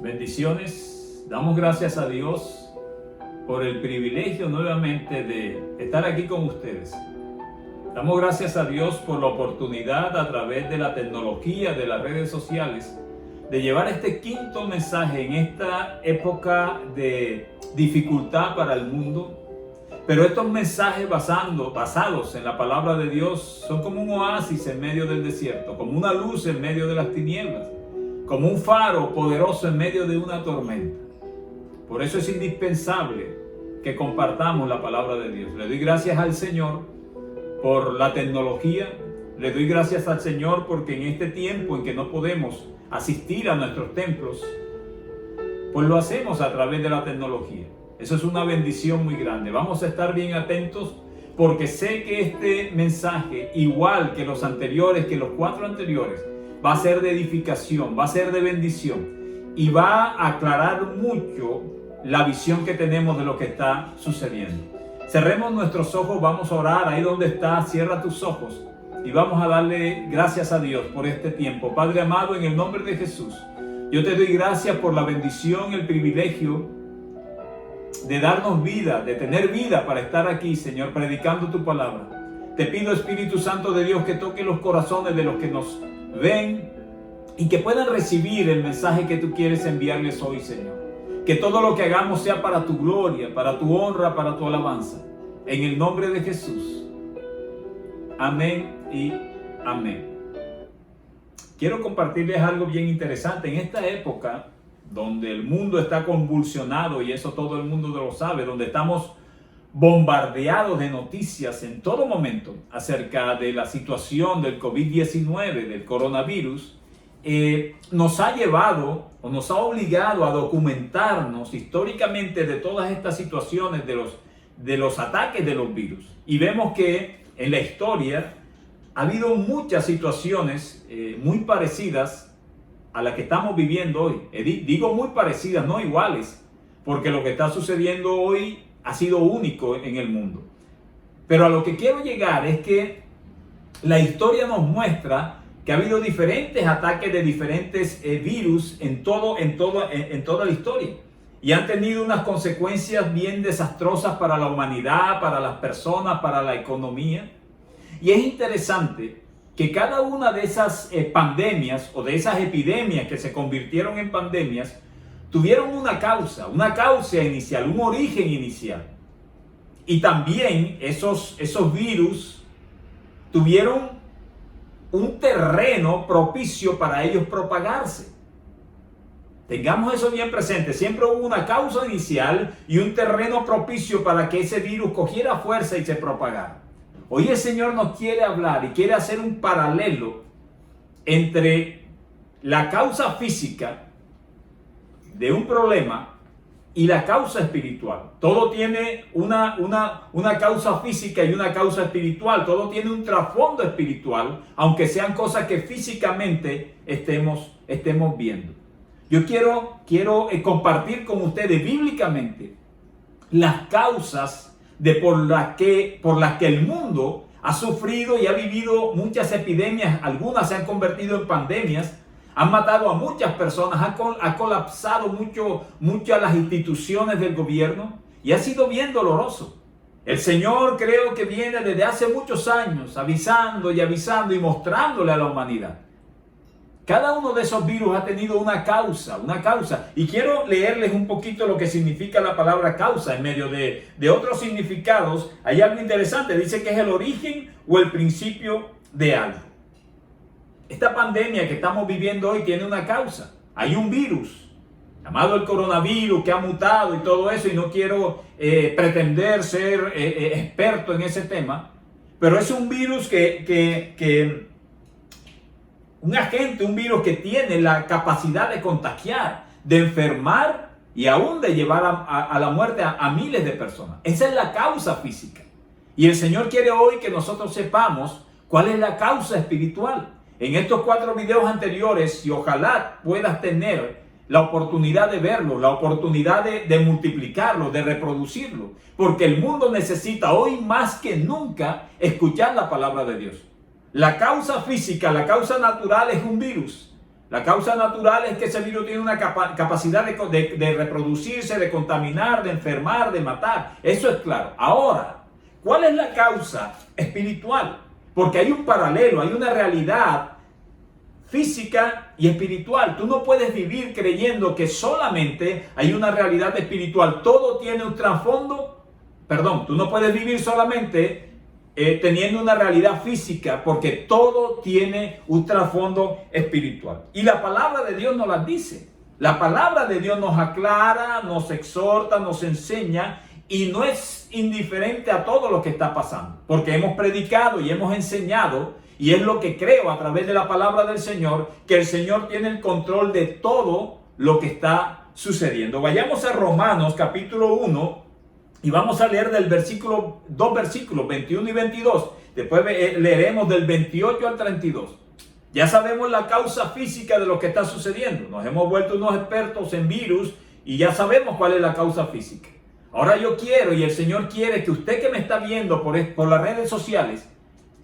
Bendiciones. Damos gracias a Dios por el privilegio nuevamente de estar aquí con ustedes. Damos gracias a Dios por la oportunidad a través de la tecnología, de las redes sociales, de llevar este quinto mensaje en esta época de dificultad para el mundo. Pero estos mensajes basados en la palabra de Dios son como un oasis en medio del desierto, como una luz en medio de las tinieblas, como un faro poderoso en medio de una tormenta. Por eso es indispensable que compartamos la palabra de Dios. Le doy gracias al Señor por la tecnología. Le doy gracias al Señor porque en este tiempo en que no podemos asistir a nuestros templos, pues lo hacemos a través de la tecnología. Eso es una bendición muy grande. Vamos a estar bien atentos porque sé que este mensaje, igual que los anteriores, que los 4 anteriores, va a ser de edificación, va a ser de bendición y va a aclarar mucho la visión que tenemos de lo que está sucediendo. Cerremos nuestros ojos, vamos a orar ahí donde estás, cierra tus ojos y vamos a darle gracias a Dios por este tiempo. Padre amado, en el nombre de Jesús, yo te doy gracias por la bendición, el privilegio de darnos vida, de tener vida para estar aquí, Señor, predicando tu palabra. Te pido, Espíritu Santo de Dios, que toque los corazones de los que nos ven y que puedan recibir el mensaje que tú quieres enviarles hoy, Señor. Que todo lo que hagamos sea para tu gloria, para tu honra, para tu alabanza. En el nombre de Jesús. Amén y amén. Quiero compartirles algo bien interesante. En esta época donde el mundo está convulsionado, y eso todo el mundo lo sabe, donde estamos bombardeados de noticias en todo momento acerca de la situación del COVID-19, del coronavirus, nos ha llevado o nos ha obligado a documentarnos históricamente de todas estas situaciones de los ataques de los virus. Y vemos que en la historia ha habido muchas situaciones muy parecidas a la que estamos viviendo hoy. Digo muy parecidas, no iguales, porque lo que está sucediendo hoy ha sido único en el mundo. Pero a lo que quiero llegar es que la historia nos muestra que ha habido diferentes ataques de diferentes virus en toda la historia. Y han tenido unas consecuencias bien desastrosas para la humanidad, para las personas, para la economía. Y es interesante que cada una de esas pandemias o de esas epidemias que se convirtieron en pandemias tuvieron una causa inicial, un origen inicial. Y también esos virus tuvieron un terreno propicio para ellos propagarse. Tengamos eso bien presente. Siempre hubo una causa inicial y un terreno propicio para que ese virus cogiera fuerza y se propagara. Hoy el Señor nos quiere hablar y quiere hacer un paralelo entre la causa física de un problema y la causa espiritual. Todo tiene una causa física y una causa espiritual. Todo tiene un trasfondo espiritual, aunque sean cosas que físicamente estemos viendo. Yo quiero compartir con ustedes bíblicamente las causas por las que el mundo ha sufrido y ha vivido muchas epidemias. Algunas se han convertido en pandemias, han matado a muchas personas, ha colapsado mucho las instituciones del gobierno y ha sido bien doloroso. El Señor creo que viene desde hace muchos años avisando y mostrándole a la humanidad. Cada uno de esos virus ha tenido una causa. Y quiero leerles un poquito lo que significa la palabra causa en medio de otros significados. Hay algo interesante, dice que es el origen o el principio de algo. Esta pandemia que estamos viviendo hoy tiene una causa. Hay un virus llamado el coronavirus que ha mutado y todo eso, y no quiero pretender ser experto en ese tema, pero es un virus un virus que tiene la capacidad de contagiar, de enfermar y aún de llevar a la muerte a miles de personas. Esa es la causa física. Y el Señor quiere hoy que nosotros sepamos cuál es la causa espiritual. En estos 4 videos anteriores, y ojalá puedas tener la oportunidad de verlo, la oportunidad de multiplicarlo, de reproducirlo, porque el mundo necesita hoy más que nunca escuchar la palabra de Dios. La causa física, la causa natural es un virus, La causa natural es que ese virus tiene una capacidad de reproducirse, de contaminar, de enfermar, de matar. Eso es claro. Ahora, ¿cuál es la causa espiritual? Porque hay un paralelo, hay una realidad física y espiritual. Tú no puedes vivir creyendo que solamente hay una realidad espiritual. Todo tiene un trasfondo. Perdón, tú no puedes vivir solamente teniendo una realidad física, porque todo tiene un trasfondo espiritual. Y la palabra de Dios nos las dice. La palabra de Dios nos aclara, nos exhorta, nos enseña y no es indiferente a todo lo que está pasando. Porque hemos predicado y hemos enseñado, y es lo que creo a través de la palabra del Señor, que el Señor tiene el control de todo lo que está sucediendo. Vayamos a Romanos capítulo 1. Y vamos a leer del versículo, 2 versículos, 21 y 22. Después leeremos del 28 al 32. Ya sabemos la causa física de lo que está sucediendo. Nos hemos vuelto unos expertos en virus y ya sabemos cuál es la causa física. Ahora yo quiero, y el Señor quiere, que usted que me está viendo por las redes sociales,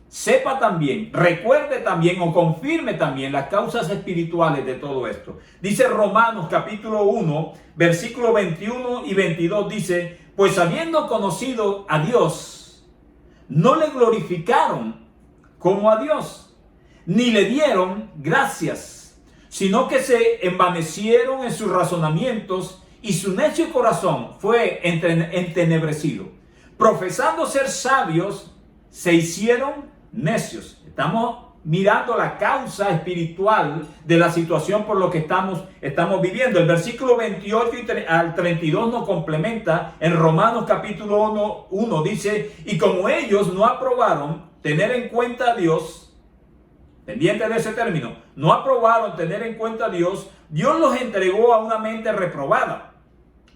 sepa también, recuerde también o confirme también las causas espirituales de todo esto. Dice Romanos capítulo 1, versículo 21 y 22, dice: pues habiendo conocido a Dios, no le glorificaron como a Dios, ni le dieron gracias, sino que se envanecieron en sus razonamientos y su necio corazón fue entenebrecido. Profesando ser sabios, se hicieron necios. Estamos mirando la causa espiritual de la situación por lo que estamos viviendo. El versículo 28 al 32 nos complementa. En Romanos capítulo 1 dice: y como ellos no aprobaron tener en cuenta a Dios, pendiente de ese término, no aprobaron tener en cuenta a Dios, Dios los entregó a una mente reprobada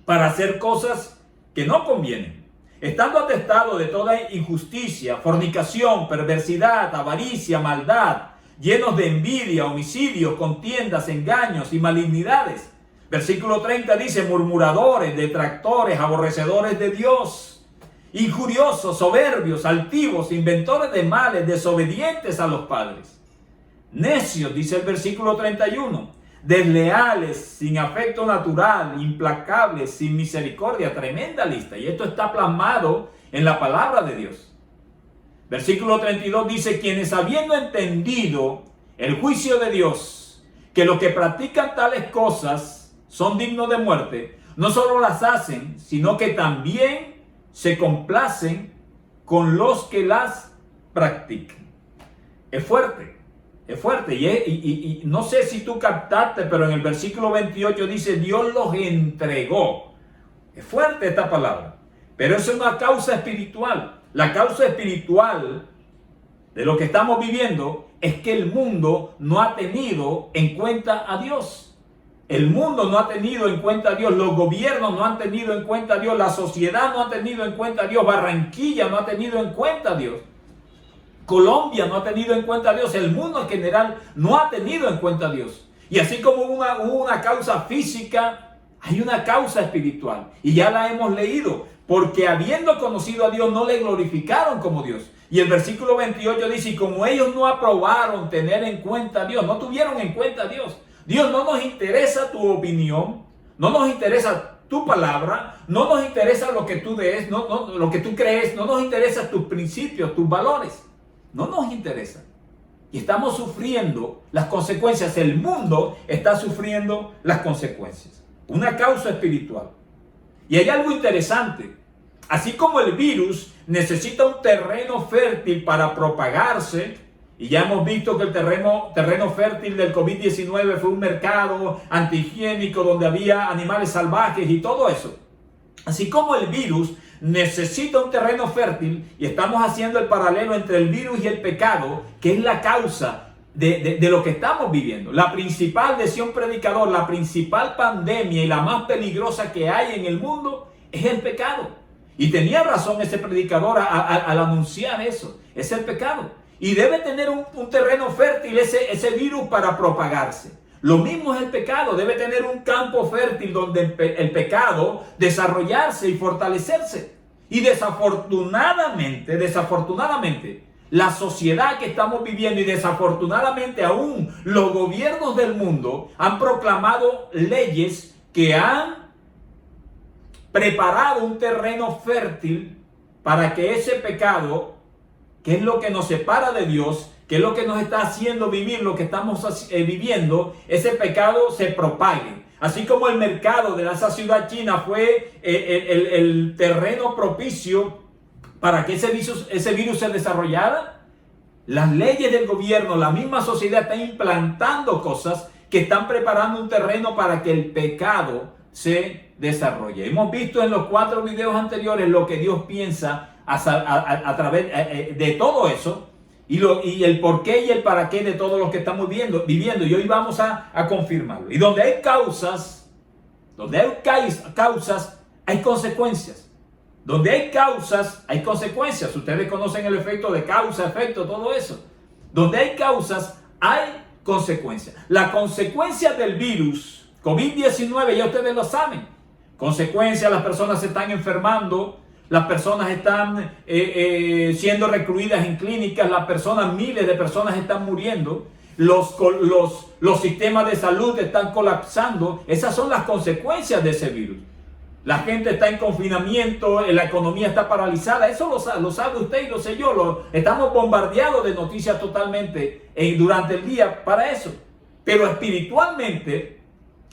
para hacer cosas que no convienen, estando atestado de toda injusticia, fornicación, perversidad, avaricia, maldad, llenos de envidia, homicidios, contiendas, engaños y malignidades. Versículo 30 dice: murmuradores, detractores, aborrecedores de Dios, injuriosos, soberbios, altivos, inventores de males, desobedientes a los padres. Necios, dice el versículo 31, desleales, sin afecto natural, implacables, sin misericordia. Tremenda lista, y esto está plasmado en la palabra de Dios. Versículo 32 dice: quienes habiendo entendido el juicio de Dios, que los que practican tales cosas son dignos de muerte, no solo las hacen, sino que también se complacen con los que las practican. Es fuerte. Es fuerte, y no sé si tú captaste, pero en el versículo 28 dice: Dios los entregó. Es fuerte esta palabra, pero eso es una causa espiritual. La causa espiritual de lo que estamos viviendo es que el mundo no ha tenido en cuenta a Dios. El mundo no ha tenido en cuenta a Dios, los gobiernos no han tenido en cuenta a Dios, la sociedad no ha tenido en cuenta a Dios, Barranquilla no ha tenido en cuenta a Dios. Colombia no ha tenido en cuenta a Dios, el mundo en general no ha tenido en cuenta a Dios. Y así como hubo una causa física, hay una causa espiritual. Y ya la hemos leído, porque habiendo conocido a Dios no le glorificaron como Dios. Y el versículo 28 dice: y como ellos no aprobaron tener en cuenta a Dios, no tuvieron en cuenta a Dios. Dios, no nos interesa tu opinión, no nos interesa tu palabra, no nos interesa lo que tú des, lo que tú crees, no nos interesa tus principios, tus valores. No nos interesa. Y estamos sufriendo las consecuencias. El mundo está sufriendo las consecuencias. Una causa espiritual. Y hay algo interesante. Así como el virus necesita un terreno fértil para propagarse, y ya hemos visto que el terreno fértil del COVID-19 fue un mercado antihigiénico donde había animales salvajes y todo eso. Así como el virus necesita un terreno fértil, y estamos haciendo el paralelo entre el virus y el pecado, que es la causa de lo que estamos viviendo. La principal, decía un predicador, la principal pandemia y la más peligrosa que hay en el mundo es el pecado. Y tenía razón ese predicador al anunciar eso. Es el pecado. Y debe tener un terreno fértil ese virus para propagarse. Lo mismo es el pecado, debe tener un campo fértil donde el pecado desarrollarse y fortalecerse. Y desafortunadamente, la sociedad que estamos viviendo y desafortunadamente aún los gobiernos del mundo han proclamado leyes que han preparado un terreno fértil para que ese pecado, que es lo que nos separa de Dios, que es lo que nos está haciendo vivir lo que estamos viviendo, ese pecado se propague. Así como el mercado de esa ciudad china fue el terreno propicio para que ese virus se desarrollara, las leyes del gobierno, la misma sociedad está implantando cosas que están preparando un terreno para que el pecado se desarrolle. Hemos visto en los 4 videos anteriores lo que Dios piensa a través de todo eso y el por qué y el para qué de todo lo que estamos viviendo y hoy vamos a confirmarlo. Y donde hay causas, hay consecuencias. Donde hay causas, hay consecuencias. Ustedes conocen el efecto de causa, efecto, todo eso. Donde hay causas, hay consecuencias. La consecuencia del virus COVID-19, ya ustedes lo saben. Consecuencias, las personas se están enfermando, las personas están siendo recluidas en clínicas, miles de personas están muriendo, los sistemas de salud están colapsando. Esas son las consecuencias de ese virus. La gente está en confinamiento, la economía está paralizada. Eso lo sabe usted y lo sé yo. Estamos bombardeados de noticias totalmente durante el día para eso. Pero espiritualmente,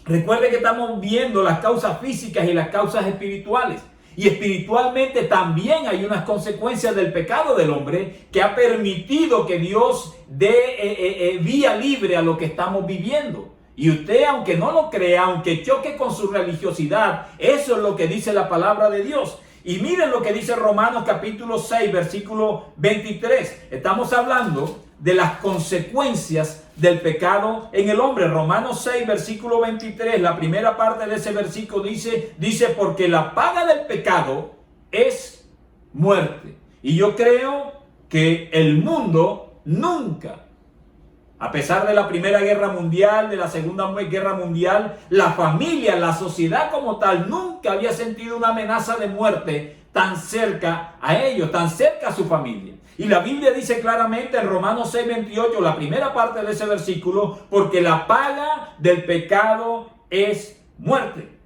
recuerde que estamos viendo las causas físicas y las causas espirituales. Y espiritualmente también hay unas consecuencias del pecado del hombre que ha permitido que Dios dé vía libre a lo que estamos viviendo. Y usted, aunque no lo crea, aunque choque con su religiosidad, eso es lo que dice la palabra de Dios. Y miren lo que dice Romanos capítulo 6, versículo 23. Estamos hablando de las consecuencias del pecado en el hombre. Romanos 6, versículo 23, la primera parte de ese versículo dice, porque la paga del pecado es muerte. Y yo creo que el mundo nunca, a pesar de la Primera Guerra Mundial, de la Segunda Guerra Mundial, la familia, la sociedad como tal, nunca había sentido una amenaza de muerte tan cerca a ellos, tan cerca a su familia. Y la Biblia dice claramente en Romanos 6, 28, la primera parte de ese versículo, porque la paga del pecado es muerte.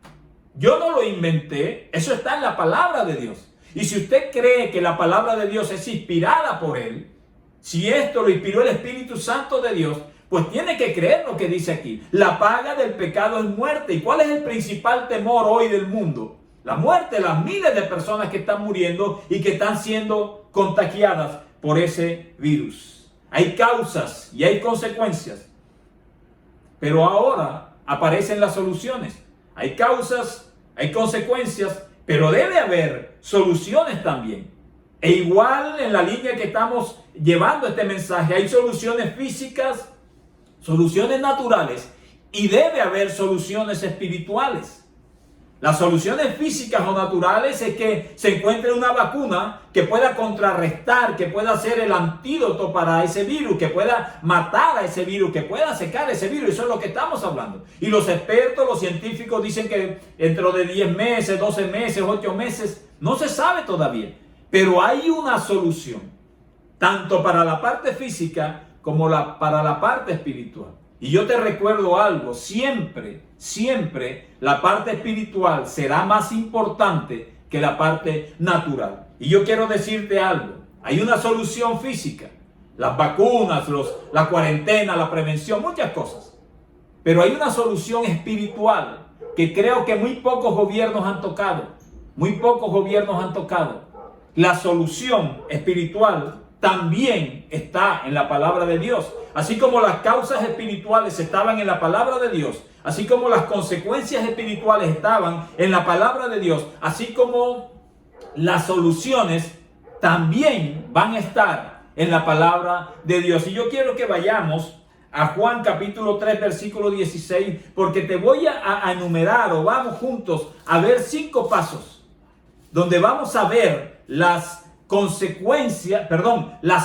Yo no lo inventé, eso está en la palabra de Dios. Y si usted cree que la palabra de Dios es inspirada por Él, si esto lo inspiró el Espíritu Santo de Dios, pues tiene que creer lo que dice aquí. La paga del pecado es muerte. ¿Y cuál es el principal temor hoy del mundo? La muerte, las miles de personas que están muriendo y que están siendo contagiadas por ese virus. Hay causas y hay consecuencias. Pero ahora aparecen las soluciones. Hay causas, hay consecuencias, pero debe haber soluciones también. E igual en la línea que estamos llevando este mensaje, hay soluciones físicas, soluciones naturales y debe haber soluciones espirituales. Las soluciones físicas o naturales es que se encuentre una vacuna que pueda contrarrestar, que pueda ser el antídoto para ese virus, que pueda matar a ese virus, que pueda secar ese virus. Eso es lo que estamos hablando. Y los expertos, los científicos dicen que dentro de 10 meses, 12 meses, 8 meses, no se sabe todavía. Pero hay una solución, tanto para la parte física como para la parte espiritual. Y yo te recuerdo algo, siempre la parte espiritual será más importante que la parte natural. Y yo quiero decirte algo, hay una solución física, las vacunas, la cuarentena, la prevención, muchas cosas. Pero hay una solución espiritual que creo que muy pocos gobiernos han tocado. La solución espiritual también está en la palabra de Dios. Así como las causas espirituales estaban en la palabra de Dios, así como las consecuencias espirituales estaban en la palabra de Dios, así como las soluciones también van a estar en la palabra de Dios. Y yo quiero que vayamos a Juan capítulo 3 versículo 16, porque te voy a enumerar, o vamos juntos a ver 5 pasos donde vamos a ver las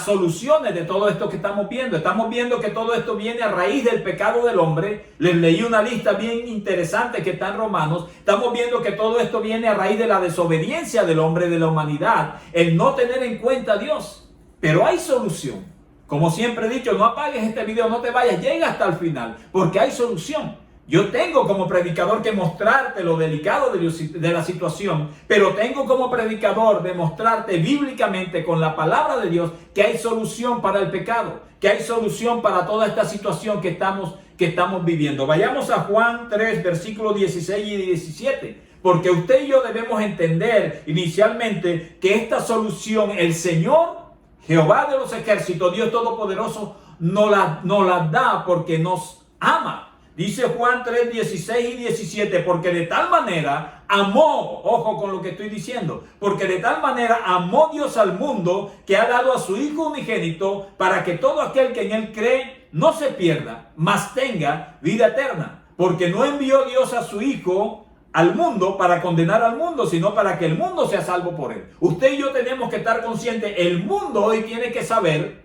soluciones de todo esto que estamos viendo. Estamos viendo que todo esto viene a raíz del pecado del hombre. Les leí una lista bien interesante que está en Romanos. Estamos viendo que todo esto viene a raíz de la desobediencia del hombre, de la humanidad, el no tener en cuenta a Dios. pero hay solución. Como siempre he dicho, no apagues este video, no te vayas, llega hasta el final, porque hay solución. Yo tengo como predicador que mostrarte lo delicado de la situación, pero tengo como predicador de mostrarte bíblicamente con la palabra de Dios que hay solución para el pecado, que hay solución para toda esta situación que estamos viviendo. Vayamos a Juan 3, versículos 16 y 17, porque usted y yo debemos entender inicialmente que esta solución, el Señor, Jehová de los ejércitos, Dios Todopoderoso, nos la da porque nos ama. Dice Juan 3, 16 y 17, porque de tal manera amó, ojo con lo que estoy diciendo, porque de tal manera amó Dios al mundo que ha dado a su Hijo unigénito para que todo aquel que en él cree no se pierda, mas tenga vida eterna. Porque no envió Dios a su Hijo al mundo para condenar al mundo, sino para que el mundo sea salvo por él. Usted y yo tenemos que estar conscientes, el mundo hoy tiene que saber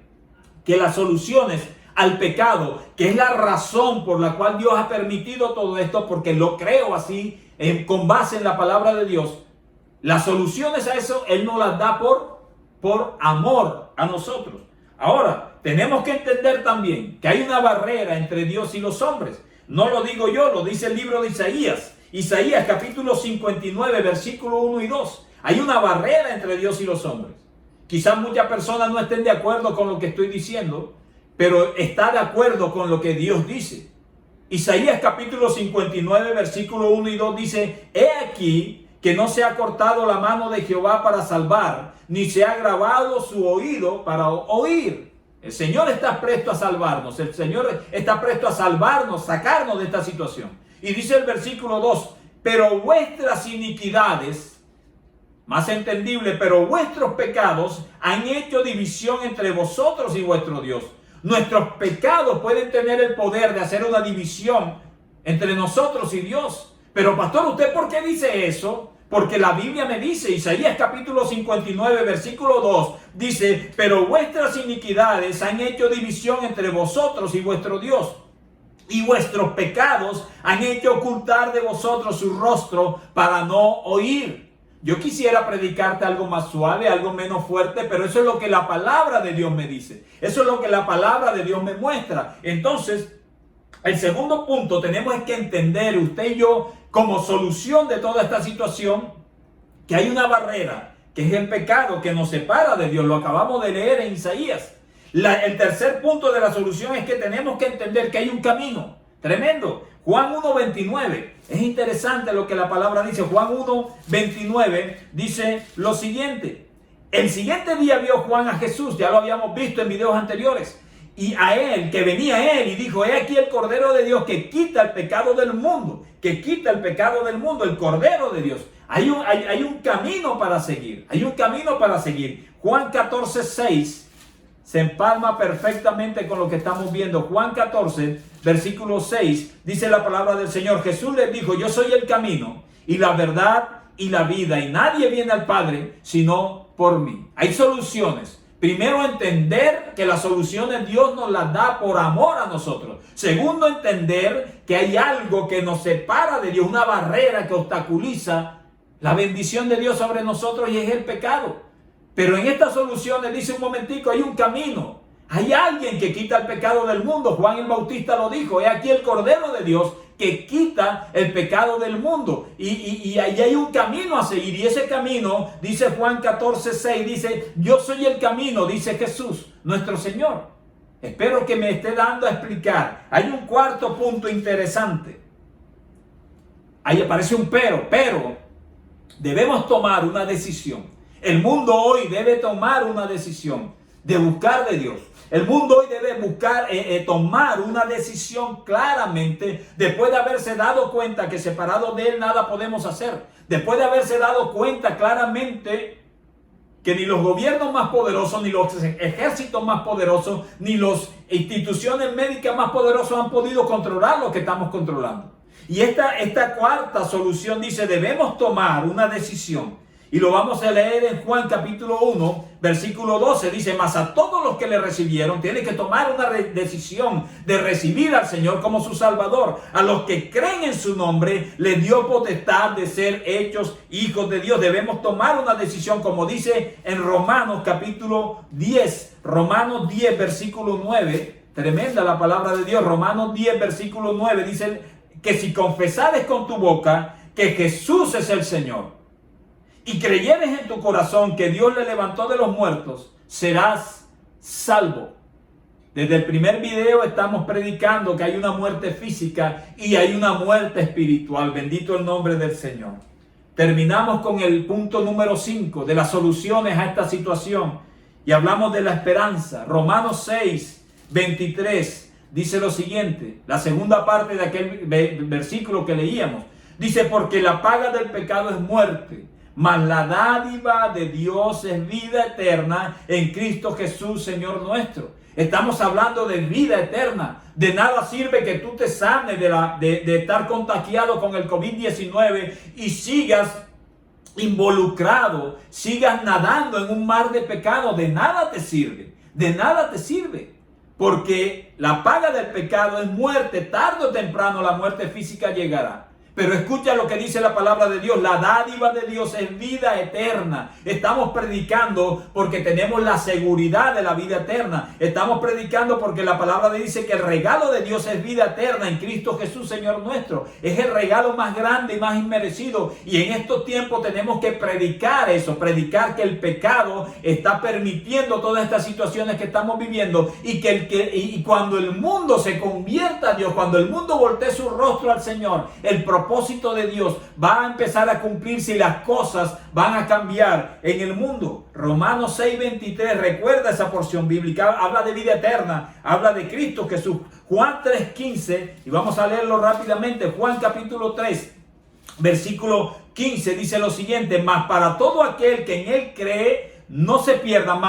que las soluciones al pecado, que es la razón por la cual Dios ha permitido todo esto, porque lo creo así, con base en la palabra de Dios, las soluciones a eso Él nos las da por amor a nosotros. Ahora, tenemos que entender también que hay una barrera entre Dios y los hombres. No lo digo yo, lo dice el libro de Isaías. Isaías capítulo 59, versículo 1 y 2. Hay una barrera entre Dios y los hombres. Quizás muchas personas no estén de acuerdo con lo que estoy diciendo, pero está de acuerdo con lo que Dios dice. Isaías capítulo 59, versículo 1 y 2 dice: He aquí que no se ha cortado la mano de Jehová para salvar, ni se ha grabado su oído para oír. El Señor está presto a salvarnos, el Señor está presto a salvarnos, sacarnos de esta situación. Y dice el versículo 2, pero vuestras iniquidades, más entendible, pero vuestros pecados han hecho división entre vosotros y vuestro Dios. Nuestros pecados pueden tener el poder de hacer una división entre nosotros y Dios. Pero pastor, ¿usted por qué dice eso? Porque la Biblia me dice, Isaías capítulo 59, versículo 2, dice, pero vuestras iniquidades han hecho división entre vosotros y vuestro Dios. Y vuestros pecados han hecho ocultar de vosotros su rostro para no oír. Yo quisiera predicarte algo más suave, algo menos fuerte, pero eso es lo que la palabra de Dios me dice. Eso es lo que la palabra de Dios me muestra. Entonces, el segundo punto tenemos que entender, usted y yo, como solución de toda esta situación, que hay una barrera, que es el pecado que nos separa de Dios. Lo acabamos de leer en Isaías. El tercer punto de la solución es que tenemos que entender que hay un camino tremendo. Juan 1:29, es interesante lo que la palabra dice. Juan 1:29 dice lo siguiente: el siguiente día vio Juan a Jesús, ya lo habíamos visto en videos anteriores, y a él, que venía a él, y dijo: he aquí el Cordero de Dios que quita el pecado del mundo, que quita el pecado del mundo, el Cordero de Dios. Hay un camino para seguir, hay un camino para seguir. Juan 14:6 se empalma perfectamente con lo que estamos viendo. Juan 14, versículo 6, dice la palabra del Señor: Jesús les dijo: yo soy el camino y la verdad y la vida, y nadie viene al Padre sino por mí. Hay soluciones. Primero, entender que las soluciones Dios nos las da por amor a nosotros. Segundo, entender que hay algo que nos separa de Dios, una barrera que obstaculiza la bendición de Dios sobre nosotros, y es el pecado. Pero en estas soluciones, dice un momentico, hay un camino. Hay alguien que quita el pecado del mundo. Juan el Bautista lo dijo: he aquí el Cordero de Dios que quita el pecado del mundo. Y ahí hay un camino a seguir. Y ese camino, dice Juan 14:6, dice: yo soy el camino, dice Jesús, nuestro Señor. Espero que me esté dando a explicar. Hay un cuarto punto interesante. Ahí aparece un pero debemos tomar una decisión. El mundo hoy debe tomar una decisión de buscar de Dios. El mundo hoy debe tomar una decisión claramente, después de haberse dado cuenta que separados de Él nada podemos hacer. Después de haberse dado cuenta claramente que ni los gobiernos más poderosos, ni los ejércitos más poderosos, ni las instituciones médicas más poderosas han podido controlar lo que estamos controlando. Y esta cuarta solución dice: debemos tomar una decisión. Y lo vamos a leer en Juan capítulo 1, versículo 12. Dice, mas a todos los que le recibieron, tiene que tomar una decisión de recibir al Señor como su Salvador. A los que creen en su nombre, le dio potestad de ser hechos hijos de Dios. Debemos tomar una decisión, como dice en Romanos capítulo 10. Romanos 10, versículo 9. Tremenda la palabra de Dios. Romanos 10, versículo 9. Dice que si confesares con tu boca que Jesús es el Señor, y creyeres en tu corazón que Dios le levantó de los muertos, serás salvo. Desde el primer video estamos predicando que hay una muerte física y hay una muerte espiritual. Bendito el nombre del Señor. Terminamos con el punto número 5 de las soluciones a esta situación y hablamos de la esperanza. Romanos 6, 23 dice lo siguiente, la segunda parte de aquel versículo que leíamos. Dice, porque la paga del pecado es muerte, mas la dádiva de Dios es vida eterna en Cristo Jesús, Señor nuestro. Estamos hablando de vida eterna. De nada sirve que tú te sanes de estar contagiado con el COVID-19 y sigas involucrado, sigas nadando en un mar de pecado. De nada te sirve. De nada te sirve. Porque la paga del pecado es muerte. Tarde o temprano la muerte física llegará. Pero escucha lo que dice la palabra de Dios. La dádiva de Dios es vida eterna. Estamos predicando porque tenemos la seguridad de la vida eterna. Estamos predicando porque la palabra dice que el regalo de Dios es vida eterna en Cristo Jesús, Señor nuestro. Es el regalo más grande y más inmerecido. Y en estos tiempos tenemos que predicar eso. Predicar que el pecado está permitiendo todas estas situaciones que estamos viviendo. Y cuando el mundo se convierta a Dios, cuando el mundo voltee su rostro al Señor, el propósito de Dios va a empezar a cumplirse y las cosas van a cambiar en el mundo. Romanos 6:23, recuerda esa porción bíblica, habla de vida eterna, habla de Cristo Jesús. Juan 3:15, y vamos a leerlo rápidamente. Juan capítulo 3, versículo 15 dice lo siguiente, mas para todo aquel que en él cree no se pierda,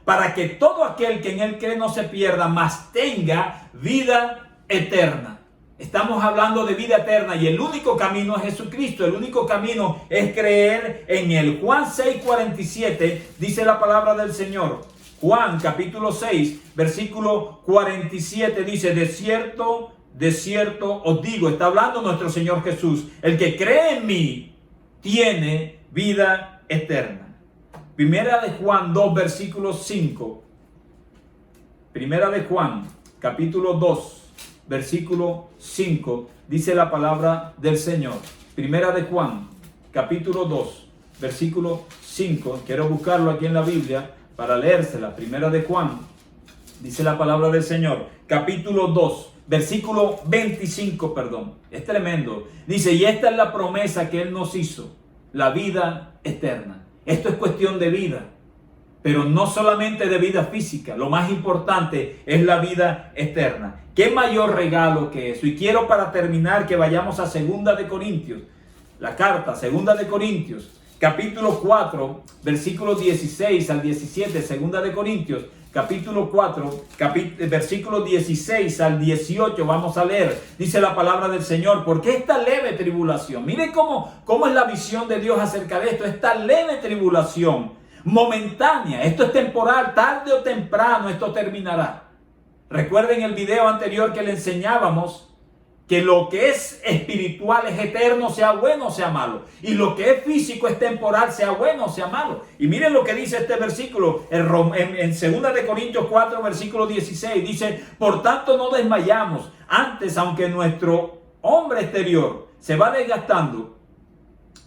para que todo aquel que en él cree no se pierda, mas tenga vida eterna. Estamos hablando de vida eterna y el único camino es Jesucristo. El único camino es creer en Él. Juan 6:47 dice la palabra del Señor. Juan capítulo 6, versículo 47 dice, de cierto os digo, está hablando nuestro Señor Jesús, el que cree en mí tiene vida eterna. Primera de Juan 2, versículo 5. Primera de Juan capítulo 2. Versículo 5, dice la palabra del Señor. Primera de Juan, capítulo 2, versículo 5. Quiero buscarlo aquí en la Biblia para leérsela. Primera de Juan, dice la palabra del Señor. Capítulo 2, versículo 25, Es tremendo. Dice, y esta es la promesa que Él nos hizo, la vida eterna. Esto es cuestión de vida. Pero no solamente de vida física, lo más importante es la vida eterna. ¿Qué mayor regalo que eso? Y quiero para terminar que vayamos a 2 de Corintios, la carta 2 de Corintios, capítulo 4, versículos 16 al 17, 2 de Corintios, capítulo 4, versículos 16 al 18, vamos a leer, dice la palabra del Señor, porque esta leve tribulación, mire cómo es la visión de Dios acerca de esto, esta leve tribulación, momentánea, esto es temporal, tarde o temprano esto terminará. Recuerden el video anterior que le enseñábamos que lo que es espiritual es eterno, sea bueno o sea malo, y lo que es físico es temporal, sea bueno o sea malo. Y miren lo que dice este versículo en 2 de Corintios 4, versículo 16, dice, por tanto no desmayamos, antes aunque nuestro hombre exterior se va desgastando,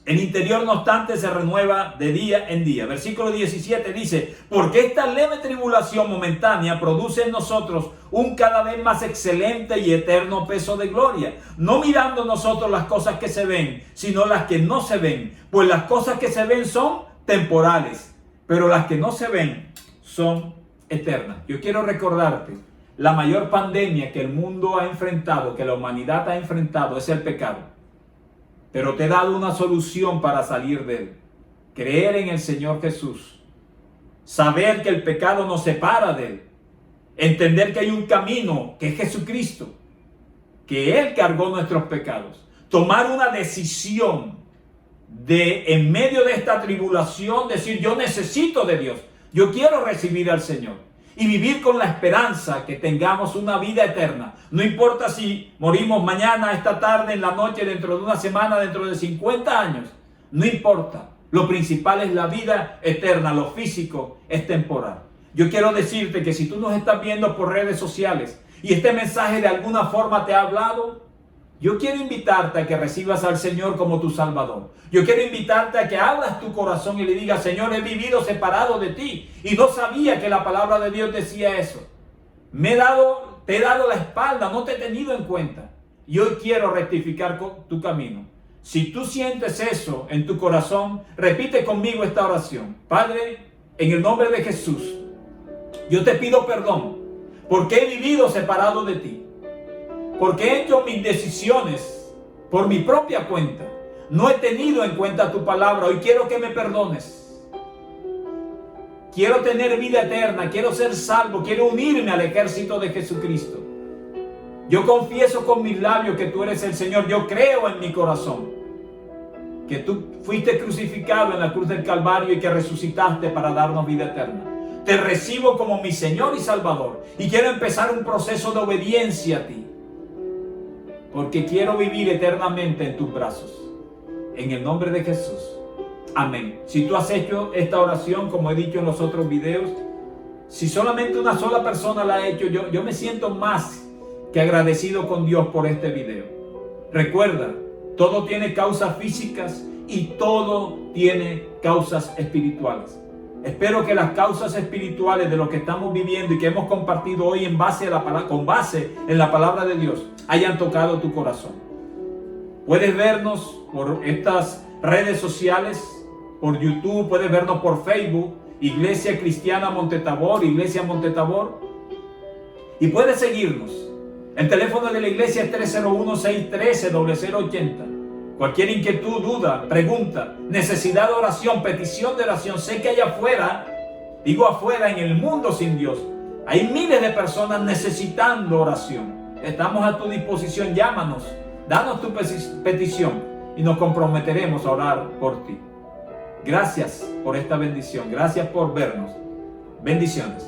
el interior, no obstante, se renueva de día en día. Versículo 17 dice, porque esta leve tribulación momentánea produce en nosotros un cada vez más excelente y eterno peso de gloria. No mirando nosotros las cosas que se ven, sino las que no se ven. Pues las cosas que se ven son temporales, pero las que no se ven son eternas. Yo quiero recordarte, la mayor pandemia que el mundo ha enfrentado, que la humanidad ha enfrentado, es el pecado. Pero te he dado una solución para salir de él. Creer en el Señor Jesús. Saber que el pecado nos separa de él. Entender que hay un camino que es Jesucristo. Que Él cargó nuestros pecados. Tomar una decisión de en medio de esta tribulación decir: yo necesito de Dios, yo quiero recibir al Señor y vivir con la esperanza que tengamos una vida eterna. No importa si morimos mañana, esta tarde, en la noche, dentro de una semana, dentro de 50 años, no importa. Lo principal es la vida eterna, lo físico es temporal. Yo quiero decirte que si tú nos estás viendo por redes sociales y este mensaje de alguna forma te ha hablado, yo quiero invitarte a que recibas al Señor como tu Salvador. Yo quiero invitarte a que abras tu corazón y le digas: Señor, he vivido separado de ti y no sabía que la palabra de Dios decía eso. Te he dado la espalda, no te he tenido en cuenta. Y hoy quiero rectificar tu camino. Si tú sientes eso en tu corazón, repite conmigo esta oración. Padre, en el nombre de Jesús, yo te pido perdón porque he vivido separado de ti. Porque he hecho mis decisiones por mi propia cuenta. No he tenido en cuenta tu palabra. Hoy quiero que me perdones. Quiero tener vida eterna. Quiero ser salvo. Quiero unirme al ejército de Jesucristo. Yo confieso con mis labios que tú eres el Señor. Yo creo en mi corazón que tú fuiste crucificado en la cruz del Calvario y que resucitaste para darnos vida eterna. Te recibo como mi Señor y Salvador. Y quiero empezar un proceso de obediencia a ti. Porque quiero vivir eternamente en tus brazos. En el nombre de Jesús. Amén. Si tú has hecho esta oración, como he dicho en los otros videos, si solamente una sola persona la ha hecho, yo me siento más que agradecido con Dios por este video. Recuerda, todo tiene causas físicas y todo tiene causas espirituales. Espero que las causas espirituales de lo que estamos viviendo y que hemos compartido hoy con base en la palabra de Dios hayan tocado tu corazón. Puedes vernos por estas redes sociales, por YouTube, puedes vernos por Facebook, Iglesia Cristiana Montetabor, Iglesia Montetabor, y puedes seguirnos. El teléfono de la iglesia es 301-613-0080. Cualquier inquietud, duda, pregunta, necesidad de oración, petición de oración. Sé que allá afuera, digo afuera, en el mundo sin Dios, hay miles de personas necesitando oración. Estamos a tu disposición. Llámanos, danos tu petición y nos comprometeremos a orar por ti. Gracias por esta bendición. Gracias por vernos. Bendiciones.